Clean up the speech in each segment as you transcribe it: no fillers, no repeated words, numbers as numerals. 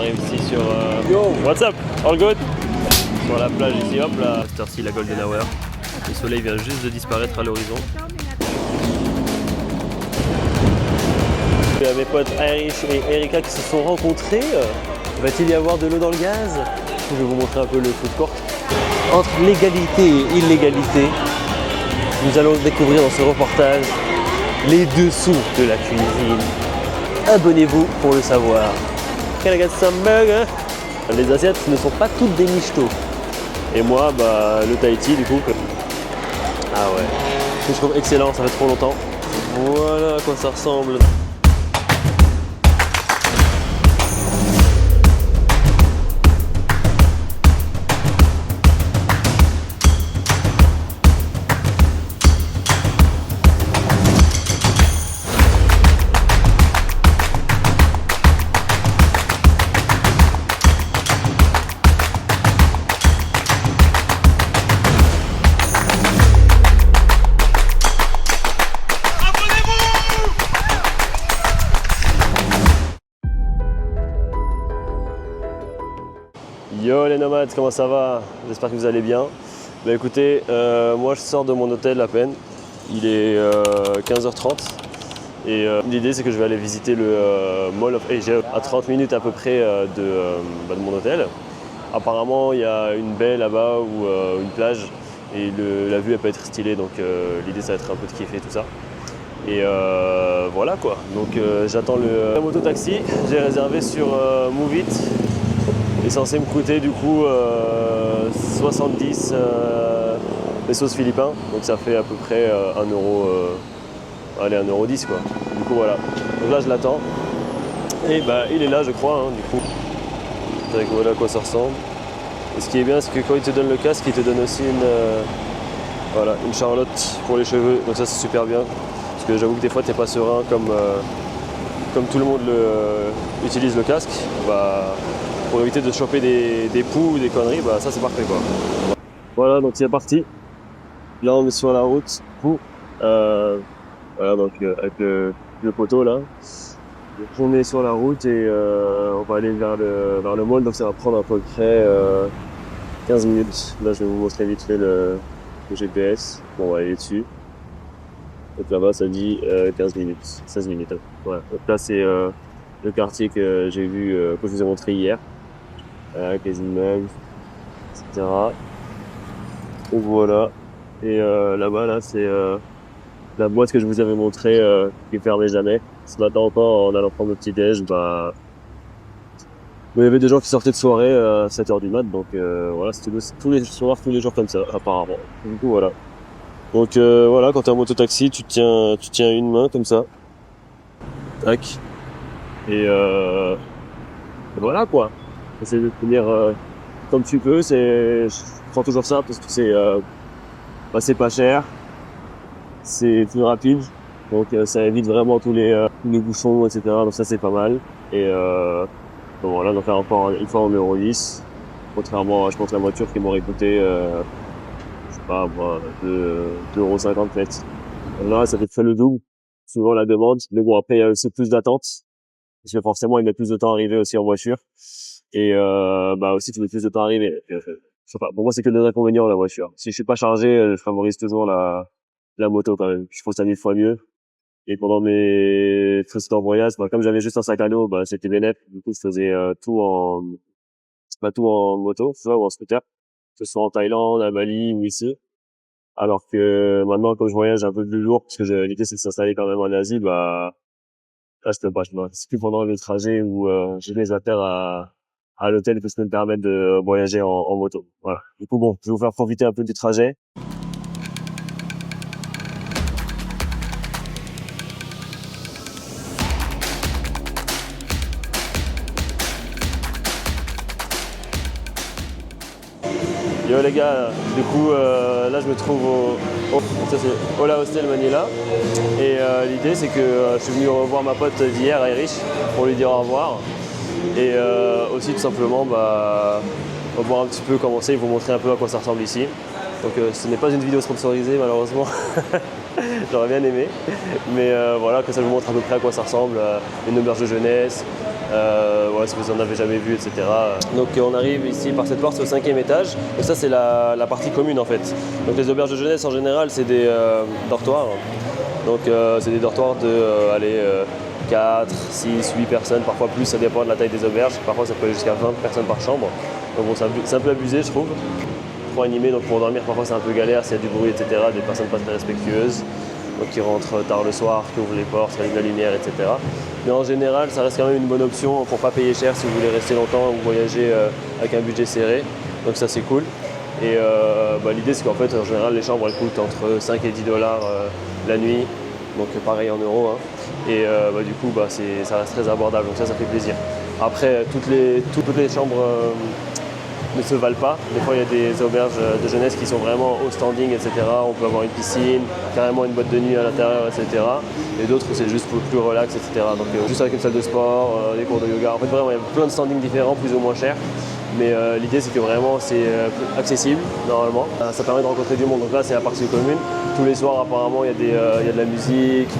arrive ici sur... What's up? All good? Sur la plage ici, hop là, cette heure-ci la Golden Hour. Le soleil vient juste de disparaître à l'horizon. Il y a mes potes Irish et Erika qui se sont rencontrés. Va-t-il y avoir de l'eau dans le gaz? Je vais vous montrer un peu le food court. Entre légalité et illégalité, nous allons découvrir dans ce reportage les dessous de la cuisine. Abonnez-vous pour le savoir. Can I get some burger? Les assiettes ne sont pas toutes des michetots. Et moi, bah, le Tahiti du coup. Ah ouais. Je trouve excellent, ça fait trop longtemps. Voilà à quoi ça ressemble. Yo les nomades, comment ça va? J'espère que vous allez bien. Bah écoutez, moi je sors de mon hôtel à peine. Il est 15h30 et l'idée c'est que je vais aller visiter le Mall of Asia à 30 minutes à peu près de mon hôtel. Apparemment il y a une baie là-bas ou une plage et la vue elle peut être stylée, donc l'idée ça va être un peu de kiffer tout ça. Et voilà quoi, donc j'attends le moto-taxi, j'ai réservé sur Move It. Il est censé me coûter du coup 70 pesos philippins, donc ça fait à peu près 1 euro, allez 1,10 € quoi. Du coup voilà, donc là je l'attends et bah il est là je crois hein, du coup. Donc voilà à quoi ça ressemble. Et ce qui est bien c'est que quand il te donne le casque, il te donne aussi voilà, une charlotte pour les cheveux, donc ça c'est super bien. Parce que j'avoue que des fois t'es pas serein comme tout le monde utilise le casque. Bah, pour éviter de choper des poux ou des conneries, bah ça c'est parfait quoi. Voilà donc c'est parti. Là on est sur la route. Voilà donc avec le poteau là. Donc, on est sur la route et on va aller vers le mall, donc ça va prendre à peu près 15 minutes. Là je vais vous montrer vite fait le GPS. Bon on va aller dessus. Donc là-bas ça dit 15 minutes, 16 minutes. Voilà. Donc là c'est le quartier que j'ai vu, que je vous ai montré hier. Avec les immeubles, etc. Donc voilà. Et là-bas, là, c'est la boîte que je vous avais montrée qui fermait jamais. Ce matin encore, en allant prendre le petit-déj, bah, il y avait des gens qui sortaient de soirée à 7h du mat, donc voilà, c'était tous les soirs, tous les jours comme ça, apparemment. Du coup, voilà. Donc voilà, quand t'es en moto-taxi, tu tiens une main comme ça. Tac. Et voilà quoi. Essayer de tenir comme tu peux, je prends toujours ça parce que c'est pas cher, c'est plus rapide, donc ça évite vraiment tous les bouchons, etc. Donc ça c'est pas mal. Et donc voilà, donc là encore une fois en 1,10 €, contrairement à je pense la voiture qui m'aurait coûté je sais pas moi 2,50 € peut-être. Là ça fait le double, souvent la demande, mais bon après il y a aussi plus d'attente, parce que forcément il met plus de temps à arriver aussi en voiture. Et bah aussi tu mets plus de temps à arriver. Je sais pas, pour moi c'est que des inconvénients la voiture. Si je suis pas chargé, je favorise toujours la moto quand même. Je trouve ça 1000 fois mieux. Et pendant mes précédents voyages, bah, comme j'avais juste un sac à dos, bah c'était bénef. Du coup je faisais tout en moto, tu vois, ou en scooter, que ce soit en Thaïlande, à Bali ou ici. Alors que maintenant comme je voyage un peu plus lourd, parce que l'idée c'est de s'installer quand même en Asie, bah là je peux pas, c'est plus pendant le trajet où j'ai les affaires à l'hôtel que je peux me permettre de voyager en moto. Voilà. Du coup, bon, je vais vous faire profiter un peu du trajet. Yo les gars, du coup, là je me trouve ça c'est Ola Hostel Manila. Et l'idée c'est que je suis venu revoir ma pote d'hier, Irish, pour lui dire au revoir. Et aussi tout simplement bah, voir un petit peu comment c'est et vous montrer un peu à quoi ça ressemble ici. Donc ce n'est pas une vidéo sponsorisée malheureusement, j'aurais bien aimé. Mais voilà, que ça vous montre à peu près à quoi ça ressemble, une auberge de jeunesse, Ouais, si vous en avez jamais vu, etc. Donc on arrive ici par cette porte, c'est au 5e étage. Donc ça c'est la partie commune en fait. Donc les auberges de jeunesse en général c'est des dortoirs. Donc c'est des dortoirs de 4, 6, 8 personnes, parfois plus, ça dépend de la taille des auberges. Parfois ça peut aller jusqu'à 20 personnes par chambre. Donc bon, c'est un peu abusé je trouve. Trop animé, donc pour dormir parfois c'est un peu galère, s'il y a du bruit, etc. Des personnes pas très respectueuses. Donc qui rentrent tard le soir, qui ouvrent les portes, qui allument la lumière, etc. Mais en général, ça reste quand même une bonne option pour pas payer cher si vous voulez rester longtemps ou voyager avec un budget serré. Donc ça c'est cool. Et l'idée c'est qu'en fait en général les chambres elles coûtent entre 5 et 10 dollars la nuit. Donc pareil en euros. Hein. Et du coup ça reste très abordable, donc ça fait plaisir. Après toutes les chambres ne se valent pas. Des fois, il y a des auberges de jeunesse qui sont vraiment au standing, etc. On peut avoir une piscine, carrément une boîte de nuit à l'intérieur, etc. Et d'autres, c'est juste plus relax, etc. Donc, juste avec une salle de sport, des cours de yoga. En fait, vraiment, il y a plein de standings différents, plus ou moins chers. Mais l'idée, c'est que vraiment, c'est accessible, normalement. Ça permet de rencontrer du monde. Donc là, c'est la partie commune. Tous les soirs, apparemment, il y a de la musique.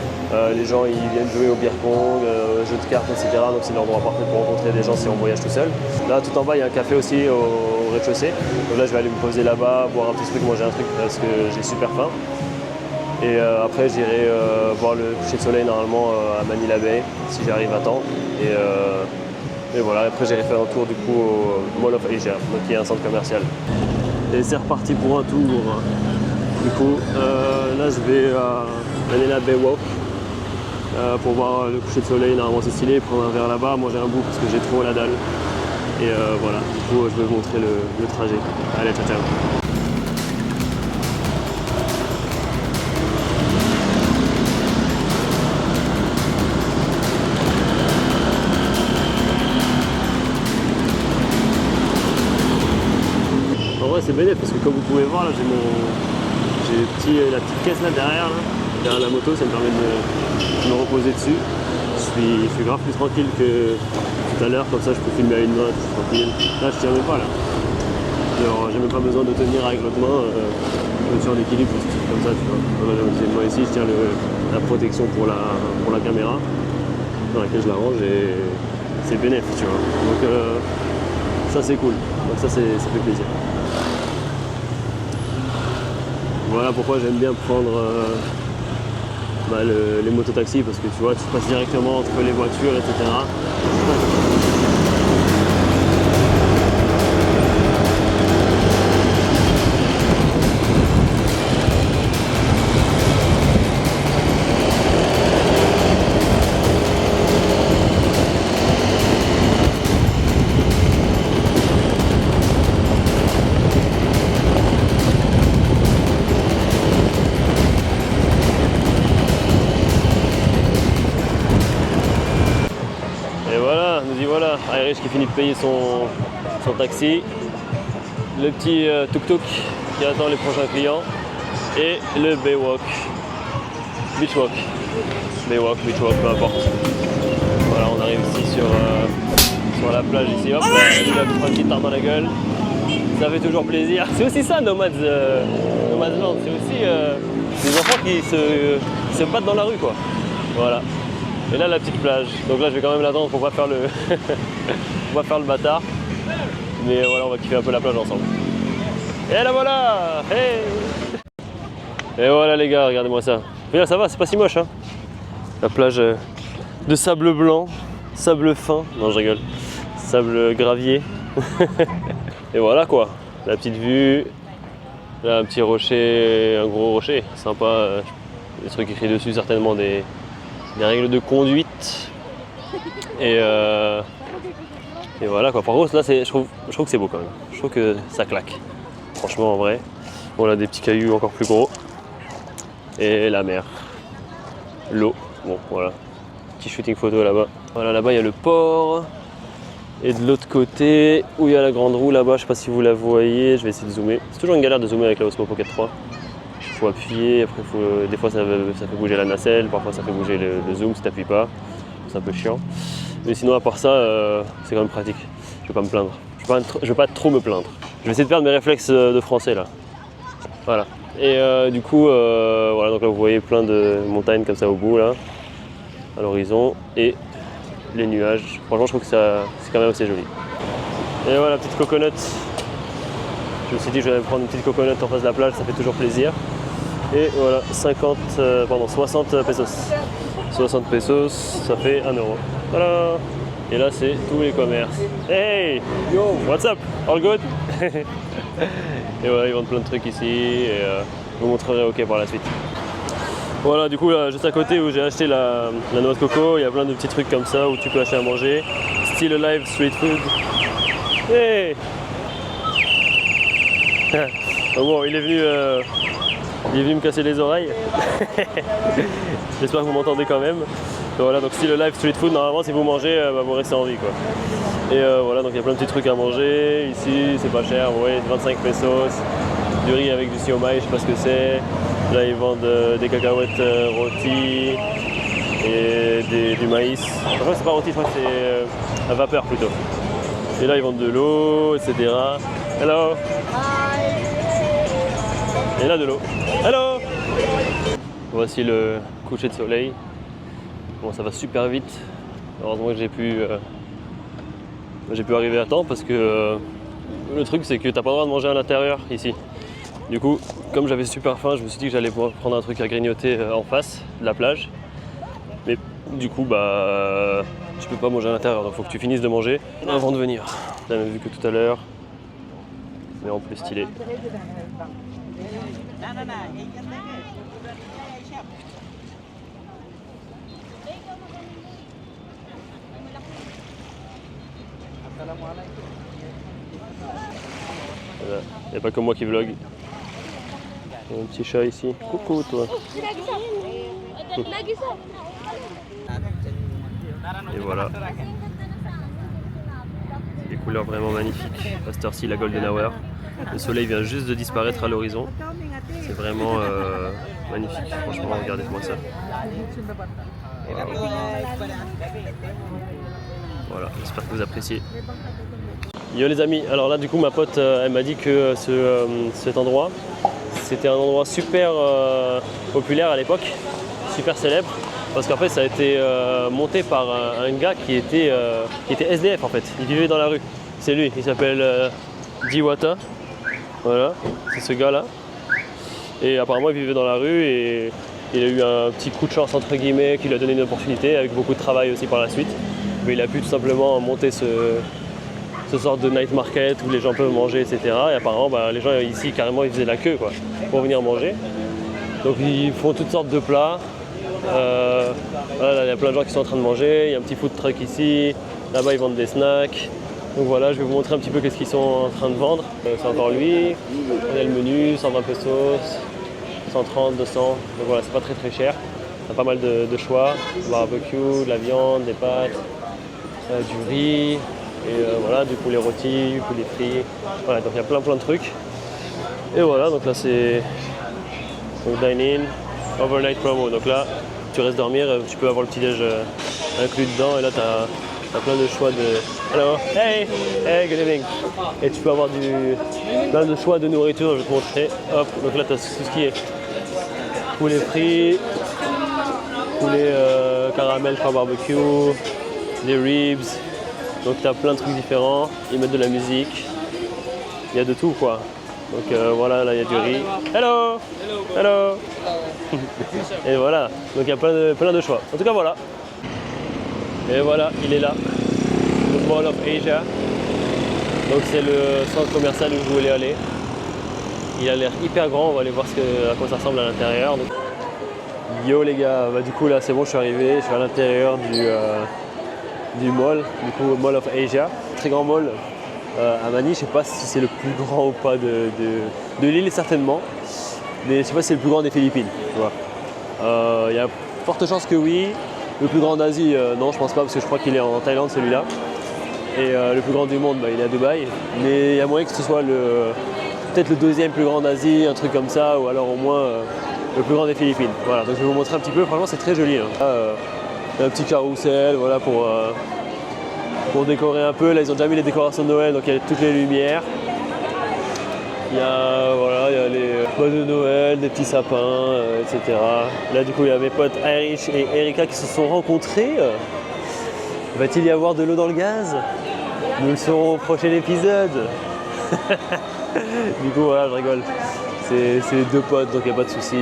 Les gens, ils viennent jouer au beer pong, jeux de cartes, etc. Donc c'est l'endroit parfait pour rencontrer des gens si on voyage tout seul. Là, tout en bas, il y a un café aussi au rez-de-chaussée. Donc là, je vais aller me poser là-bas, boire un petit truc, manger un truc parce que j'ai super faim. Et après, j'irai voir le coucher de soleil normalement à Manila Bay, si j'arrive à temps. Et voilà, après j'irai faire un tour du coup au Mall of Asia, donc qui est un centre commercial. Et c'est reparti pour un tour. Du coup, là je vais à Manila Bay Walk pour voir le coucher de soleil, normalement c'est stylé, prendre un verre là-bas, manger un bout parce que j'ai trop la dalle. Et voilà, du coup je vais vous montrer le trajet. Allez, ciao ciao. En vrai c'est bénéfique parce que comme vous pouvez voir là j'ai la petite caisse là derrière la moto, ça me permet de me reposer dessus. Je suis grave plus tranquille que tout à l'heure, comme ça je peux filmer à une main, je suis tranquille. Là je tiens même pas là. Genre j'ai même pas besoin de tenir avec l'autre main, je me suis en équilibre comme ça tu vois. Moi ici je tiens la protection pour la caméra dans laquelle je la range et c'est bénéfique tu vois. Donc ça c'est cool, donc ça fait plaisir. Voilà pourquoi j'aime bien prendre les mototaxis parce que tu vois, tu passes directement entre les voitures, etc. Irish qui finit de payer son taxi, le petit tuk-tuk qui attend les prochains clients et le Baywalk, Beachwalk, Baywalk, Beachwalk, peu importe. Voilà, on arrive ici sur la plage ici, hop, là, il a une petite tarte dans la gueule, ça fait toujours plaisir. C'est aussi ça Nomadland, c'est aussi des enfants qui se battent dans la rue quoi, voilà. Et là la petite plage, donc là je vais quand même l'attendre pour pas faire le bâtard. Mais voilà, on va kiffer un peu la plage ensemble. Et là voilà, hey. Et voilà les gars, regardez-moi ça. Mais là ça va, c'est pas si moche hein. La plage de sable blanc, sable fin, non je rigole, sable gravier. Et voilà quoi, la petite vue. Là un petit rocher, un gros rocher, sympa. Des trucs écrits dessus certainement des règles de conduite et voilà quoi. Par contre là je trouve que c'est beau quand même, je trouve que ça claque franchement en vrai. On a des petits cailloux encore plus gros et la mer, l'eau, bon voilà, petit shooting photo là-bas. Voilà, là-bas il y a le port et de l'autre côté où il y a la grande roue là-bas, je sais pas si vous la voyez, je vais essayer de zoomer. C'est toujours une galère de zoomer avec la Osmo Pocket 3. Il faut appuyer, après des fois ça fait bouger la nacelle, parfois ça fait bouger le zoom si t'appuies pas, c'est un peu chiant. Mais sinon à part ça, c'est quand même pratique, je vais pas me plaindre, je vais pas trop me plaindre. Je vais essayer de perdre mes réflexes de français là. Voilà. Et du coup, voilà, donc là vous voyez plein de montagnes comme ça au bout là, à l'horizon. Et les nuages. Franchement, je trouve que c'est quand même assez joli. Et voilà, petite coconut. Je me suis dit que je vais prendre une petite coconut en face de la plage, ça fait toujours plaisir. Et voilà, 60 pesos. 60 pesos, ça fait 1 euro. Voilà. Et là, c'est tous les commerces. Hey! Yo! What's up? All good? Et voilà, ils vendent plein de trucs ici. Et je vous montrerai OK par la suite. Voilà, du coup, là, juste à côté où j'ai acheté la noix de coco, il y a plein de petits trucs comme ça où tu peux acheter à manger. Still Alive Street Food. Hey! Bon, il est venu me casser les oreilles. J'espère que vous m'entendez quand même. Donc voilà, donc Still Alive Street Food, normalement si vous mangez, vous restez en vie quoi. Et voilà, donc il y a plein de petits trucs à manger. Ici, c'est pas cher, vous voyez, 25 pesos. Du riz avec du siomai, je sais pas ce que c'est. Là, ils vendent des cacahuètes rôties et du maïs. Enfin, c'est pas rôti, je crois que c'est à vapeur plutôt. Et là, ils vendent de l'eau, etc. Hello! Et là, de l'eau. Hello! Voici le coucher de soleil. Bon, ça va super vite. Heureusement que j'ai pu arriver à temps parce que le truc, c'est que t'as pas le droit de manger à l'intérieur ici. Du coup, comme j'avais super faim, je me suis dit que j'allais pouvoir prendre un truc à grignoter en face de la plage. Mais du coup, tu peux pas manger à l'intérieur, donc faut que tu finisses de manger avant de venir. T'as la même vue que tout à l'heure, mais en plus stylé. Il n'y a pas que moi qui vlog. Il y a un petit chat ici. Coucou toi. Et voilà. Des couleurs vraiment magnifiques. À cette heure-ci, la Golden Hour. Le soleil vient juste de disparaître à l'horizon. C'est vraiment magnifique. Franchement, regardez-moi ça. Voilà, j'espère que vous appréciez. Yo les amis, alors là du coup ma pote elle m'a dit que cet endroit c'était un endroit super populaire à l'époque, super célèbre, parce qu'en fait ça a été monté par un gars qui était SDF en fait, il vivait dans la rue. C'est lui, il s'appelle Diwata, voilà, c'est ce gars là. Et apparemment il vivait dans la rue et il a eu un petit coup de chance entre guillemets qui lui a donné une opportunité avec beaucoup de travail aussi par la suite. Mais il a pu tout simplement monter ce sorte de night market où les gens peuvent manger, etc. Et apparemment, les gens ici, carrément, ils faisaient la queue quoi, pour venir manger. Donc ils font toutes sortes de plats. Voilà, il y a plein de gens qui sont en train de manger. Il y a un petit food truck ici. Là-bas, ils vendent des snacks. Donc voilà, je vais vous montrer un petit peu qu'est-ce qu'ils sont en train de vendre. C'est encore lui. On a le menu, 120 pesos, 130, 200. Donc voilà, c'est pas très très cher. On a pas mal de choix. Barbecue, de la viande, des pâtes, du riz. Et voilà, du poulet rôti, du poulet frit. Voilà, donc il y a plein de trucs. Et voilà, donc là c'est dine-in, overnight promo. Donc là, tu restes dormir, tu peux avoir le petit-déj inclus dedans. Et là, tu as plein de choix de... Hello, hey, good evening. Et tu peux avoir plein de choix de nourriture, je vais te montrer. Hop, donc là, tu as tout ce qui est poulet frit, poulet caramel par barbecue, des ribs. Donc tu as plein de trucs différents, ils mettent de la musique, il y a de tout quoi. Donc voilà, là il y a du riz. Hello! Hello! Et voilà, donc il y a plein de choix. En tout cas voilà. Et voilà, il est là, le Mall of Asia. Donc c'est le centre commercial où je voulais aller. Il a l'air hyper grand, on va aller voir à quoi ça ressemble à l'intérieur. Donc... Yo les gars, du coup là c'est bon, je suis arrivé, je suis à l'intérieur du mall, du coup Mall of Asia, très grand mall à Manille. Je sais pas si c'est le plus grand ou pas de l'île certainement, mais je sais pas si c'est le plus grand des Philippines. Il y a forte chance que oui. Le plus grand d'Asie, non je pense pas parce que je crois qu'il est en Thaïlande celui-là. Et le plus grand du monde, il est à Dubaï. Mais il y a moyen que ce soit peut-être le deuxième plus grand d'Asie, un truc comme ça, ou alors au moins le plus grand des Philippines. Voilà, donc je vais vous montrer un petit peu, franchement c'est très joli. Hein. Un petit carrousel, voilà, pour décorer un peu. Là ils ont déjà mis les décorations de Noël, donc il y a toutes les lumières. Il y a les bois de Noël, des petits sapins, etc. Là du coup il y a mes potes Irish et Erika qui se sont rencontrés. Va-t-il y avoir de l'eau dans le gaz? Nous le saurons au prochain épisode. Du coup voilà, je rigole. C'est les deux potes, donc il n'y a pas de souci.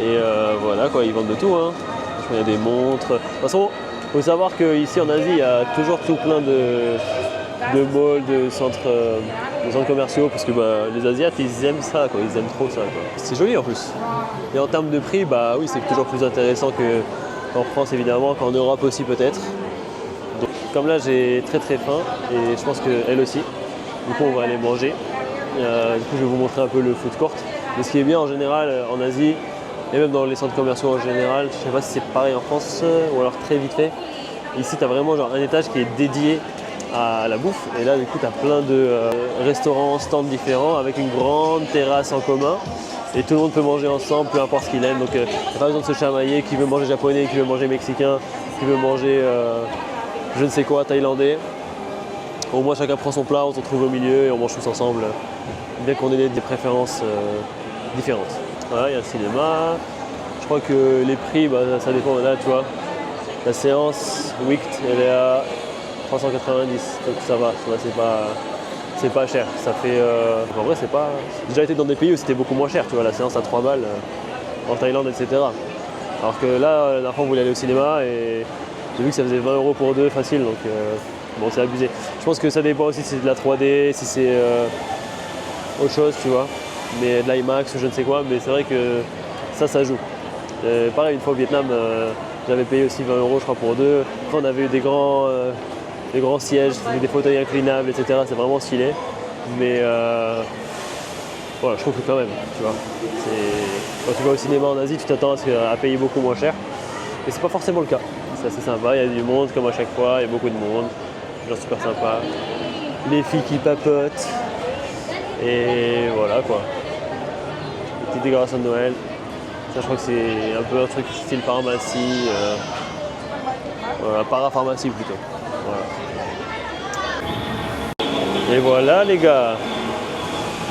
Et voilà quoi, ils vendent de tout. Hein. Il y a des montres. De toute façon, il faut savoir qu'ici en Asie, il y a toujours tout plein de malls, de centres commerciaux, parce que les Asiates, ils aiment ça, quoi. Ils aiment trop ça. C'est joli en plus. Et en termes de prix, bah oui, c'est toujours plus intéressant qu'en France évidemment, qu'en Europe aussi peut-être. Donc, comme là, j'ai très très faim et je pense qu'elle aussi. Du coup, on va aller manger. Du coup, je vais vous montrer un peu le food court. Mais ce qui est bien en général en Asie, et même dans les centres commerciaux en général, je sais pas si c'est pareil en France ou alors très vite fait. Ici, tu as vraiment genre un étage qui est dédié à la bouffe. Et là, du coup, tu as plein de restaurants, stands différents avec une grande terrasse en commun. Et tout le monde peut manger ensemble, peu importe ce qu'il aime. Donc, il n'y a pas besoin de se chamailler. Qui veut manger japonais, qui veut manger mexicain, qui veut manger je ne sais quoi, thaïlandais. Au moins, chacun prend son plat, on se retrouve au milieu et on mange tous ensemble. Bien qu'on ait des préférences différentes. Voilà, il y a le cinéma. Je crois que les prix, ça dépend. Là, tu vois, la séance Wicked, elle est à 390. Donc ça va, c'est pas cher. Ça fait. En vrai, c'est pas. J'ai déjà été dans des pays où c'était beaucoup moins cher. Tu vois, la séance à 3 balles en Thaïlande, etc. Alors que là, la dernière fois, on voulait aller au cinéma et j'ai vu que ça faisait 20 € pour deux facile. Donc bon, c'est abusé. Je pense que ça dépend aussi si c'est de la 3D, si c'est autre chose, tu vois. Mais de l'IMAX ou je ne sais quoi. Mais c'est vrai que ça joue. Pareil, une fois au Vietnam, j'avais payé aussi 20 € je crois pour deux. Après, on avait eu des grands sièges, des fauteuils inclinables, etc. C'est vraiment stylé. Mais voilà, je trouve que quand même, tu vois. Quand tu vas au cinéma en Asie, tu t'attends à payer beaucoup moins cher. Et c'est pas forcément le cas. C'est assez sympa, il y a du monde comme à chaque fois, il y a beaucoup de monde. Genre super sympa. Les filles qui papotent. Et voilà quoi. Les petites décorations de Noël. Ça, je crois que c'est un peu un truc style pharmacie. Voilà, parapharmacie plutôt. Voilà. Et voilà les gars.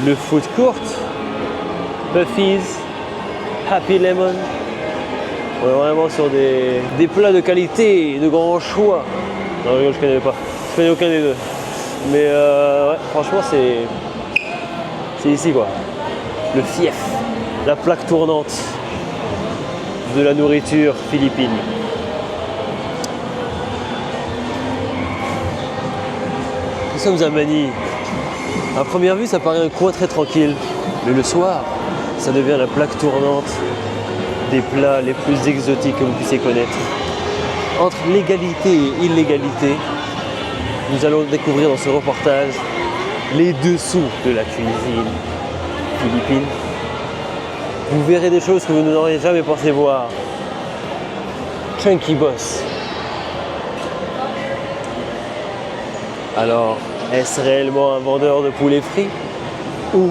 Le food court. Puffy's. Happy Lemon. On est vraiment sur des plats de qualité, de grands choix. Non, je connais pas. Je connais aucun des deux. Mais ouais, franchement, c'est ici quoi. Le fief, la plaque tournante de la nourriture philippine. Nous sommes à Manille. À première vue, ça paraît un coin très tranquille. Mais le soir, ça devient la plaque tournante des plats les plus exotiques que vous puissiez connaître. Entre légalité et illégalité, nous allons découvrir dans ce reportage les dessous de la cuisine philippine. Vous verrez des choses que vous n'auriez jamais pensé voir. Chunky Boss. Alors, est-ce réellement un vendeur de poulet frit ou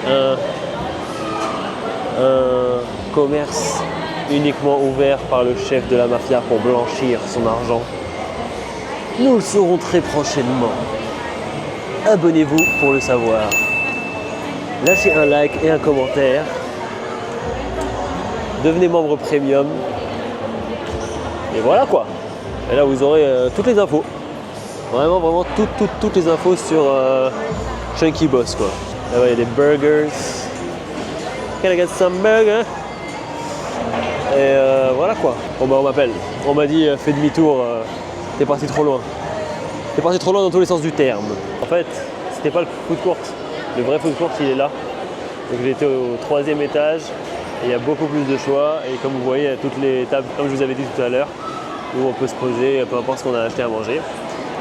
un commerce uniquement ouvert par le chef de la mafia pour blanchir son argent? Nous le saurons très prochainement. Abonnez-vous pour le savoir. Lâchez un like et un commentaire. Devenez membre premium. Et voilà quoi. Et là vous aurez toutes les infos. Vraiment toutes les infos sur Chunky Boss quoi. Là il y a des burgers. Can I get some burger? Et voilà quoi. Bon on m'appelle. On m'a dit fais demi-tour, t'es parti trop loin. T'es parti trop loin dans tous les sens du terme. En fait, c'était pas le food court. Le vrai food court il est là. Donc j'étais au 3e étage et il y a beaucoup plus de choix. Et comme vous voyez, il y a toutes les tables, comme je vous avais dit tout à l'heure, où on peut se poser, peu importe ce qu'on a acheté à manger.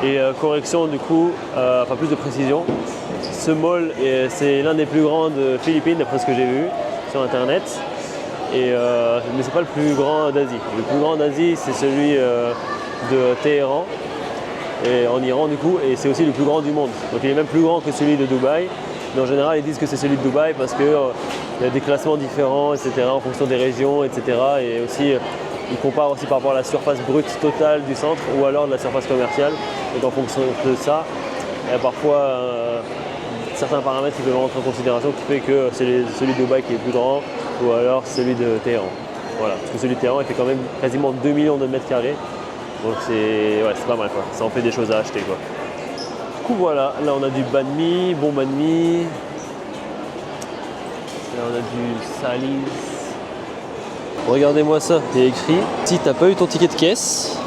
Et correction du coup, enfin plus de précision, ce mall c'est l'un des plus grands de Philippines d'après ce que j'ai vu sur internet. Mais c'est pas le plus grand d'Asie. Le plus grand d'Asie c'est celui de Téhéran et en Iran du coup, et c'est aussi le plus grand du monde. Donc il est même plus grand que celui de Dubaï. Mais en général ils disent que c'est celui de Dubaï parce qu'il y a des classements différents, etc. en fonction des régions, etc. Et aussi ils comparent aussi par rapport à la surface brute totale du centre ou alors de la surface commerciale. Donc en fonction de ça, il y a parfois certains paramètres qui peuvent rentrer en considération qui fait que c'est celui de Dubaï qui est plus grand ou alors celui de Téhéran. Voilà, parce que celui de Téhéran il fait quand même quasiment 2 millions de mètres carrés. Donc c'est pas mal quoi, ça en fait des choses à acheter quoi. Du coup voilà, là on a du banh mi, bon banh mi. Là on a du salis. Regardez-moi ça, il y a écrit si t'as pas eu ton ticket de caisse,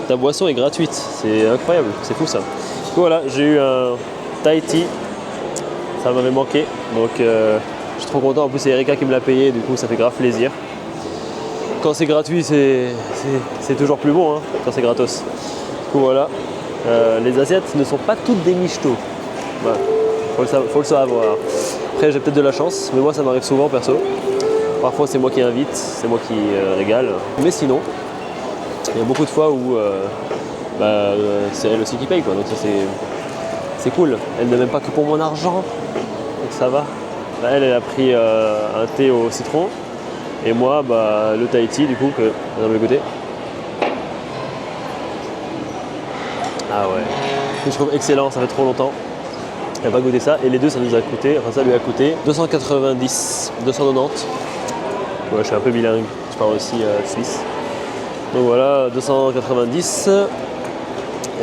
ta boisson est gratuite. C'est incroyable, c'est fou ça. Du coup voilà, j'ai eu un Thai tea, ça m'avait manqué. Donc je suis trop content, en plus c'est Erika qui me l'a payé, du coup ça fait grave plaisir. Quand c'est gratuit, c'est toujours plus bon, hein, quand c'est gratos. Du coup voilà, les assiettes ne sont pas toutes des michetots. Voilà. Faut le savoir. Après j'ai peut-être de la chance, mais moi ça m'arrive souvent perso. Parfois c'est moi qui invite, c'est moi qui régale. Mais sinon, il y a beaucoup de fois où c'est elle aussi qui paye quoi. Donc ça c'est cool. Elle ne m'aime pas que pour mon argent, donc ça va. Là, elle a pris un thé au citron. Et moi, le Thai tea du coup que on va goûter. Ah ouais, je trouve excellent, ça fait trop longtemps. Elle n'a pas goûté ça et les deux ça nous a coûté, enfin ça lui a coûté 290, 290. Ouais, je suis un peu bilingue, je parle aussi suisse. Donc voilà, 290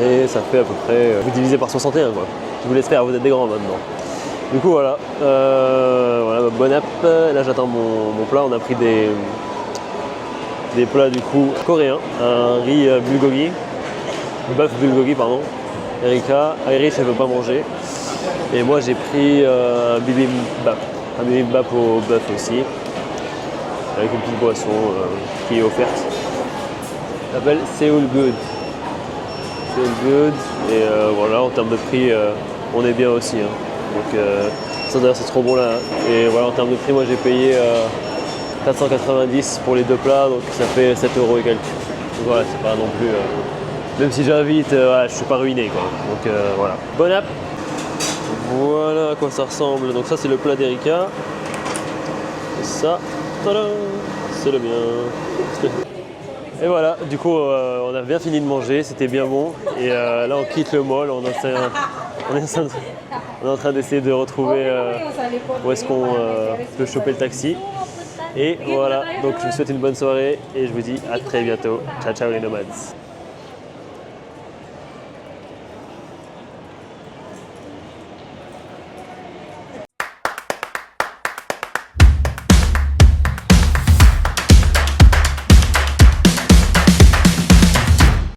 et ça fait à peu près, vous divisez par 61 quoi. Je vous laisse faire, vous êtes des grands maintenant. Du coup voilà, bon app. Là j'attends mon plat, on a pris des plats du coup coréens, un riz bulgogi, bœuf bulgogi pardon. Erika, Irish elle veut pas manger. Et moi j'ai pris un bibimbap au bœuf aussi, avec une petite boisson qui est offerte. Ça s'appelle Seoul Good. Seoul Good. Et voilà, en termes de prix, on est bien aussi. Hein. Donc ça d'ailleurs c'est trop bon là. Et voilà, en termes de prix, moi j'ai payé 490 pour les deux plats, donc ça fait 7 € et quelques. Donc voilà, c'est pas non plus. Même si j'invite, je suis pas ruiné quoi. Donc voilà. Bon app. Voilà à quoi ça ressemble. Donc ça c'est le plat d'Erika. Et ça, tadam, c'est le mien. Et voilà, du coup on a bien fini de manger, c'était bien bon. Et là on quitte le mall, on est en train d'essayer de retrouver où est-ce qu'on peut choper le taxi. Et voilà, donc je vous souhaite une bonne soirée et je vous dis à très bientôt. Ciao ciao les nomades.